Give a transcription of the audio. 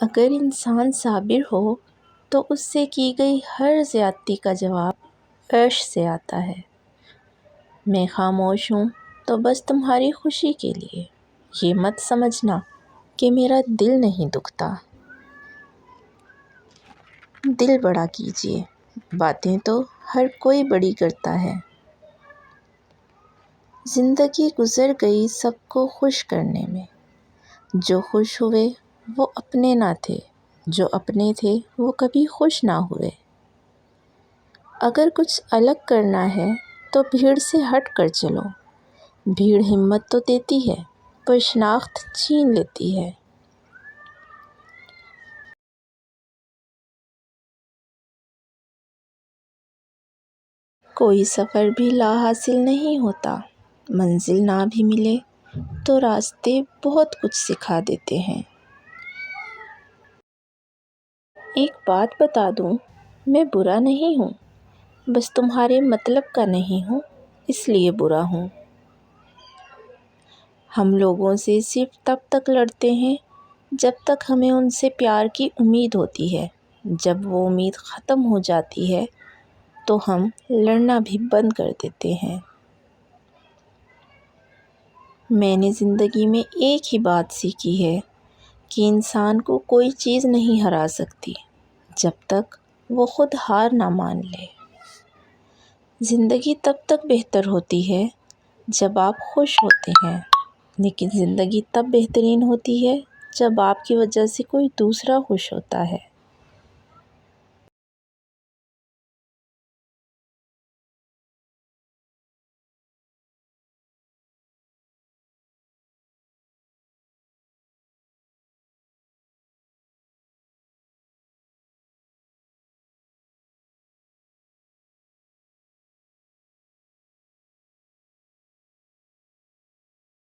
اگر انسان صابر ہو تو اس سے کی گئی ہر زیادتی کا جواب عرش سے آتا ہے۔ میں خاموش ہوں تو بس تمہاری خوشی کے لیے، یہ مت سمجھنا کہ میرا دل نہیں دکھتا۔ دل بڑا کیجیے، باتیں تو ہر کوئی بڑی کرتا ہے۔ زندگی گزر گئی سب کو خوش کرنے میں، جو خوش ہوئے وہ اپنے نہ تھے، جو اپنے تھے وہ کبھی خوش نہ ہوئے۔ اگر کچھ الگ کرنا ہے تو بھیڑ سے ہٹ کر چلو، بھیڑ ہمت تو دیتی ہے پر شناخت چھین لیتی ہے۔ کوئی سفر بھی لا حاصل نہیں ہوتا، منزل نہ بھی ملے تو راستے بہت کچھ سکھا دیتے ہیں۔ ایک بات بتا دوں، میں برا نہیں ہوں، بس تمہارے مطلب کا نہیں ہوں، اس لیے برا ہوں۔ ہم لوگوں سے صرف تب تک لڑتے ہیں جب تک ہمیں ان سے پیار کی امید ہوتی ہے، جب وہ امید ختم ہو جاتی ہے تو ہم لڑنا بھی بند کر دیتے ہیں۔ میں نے زندگی میں ایک ہی بات سیکھی ہے کہ انسان کو کوئی چیز نہیں ہرا سکتی جب تک وہ خود ہار نہ مان لے۔ زندگی تب تک بہتر ہوتی ہے جب آپ خوش ہوتے ہیں، لیکن زندگی تب بہترین ہوتی ہے جب آپ کی وجہ سے کوئی دوسرا خوش ہوتا ہے۔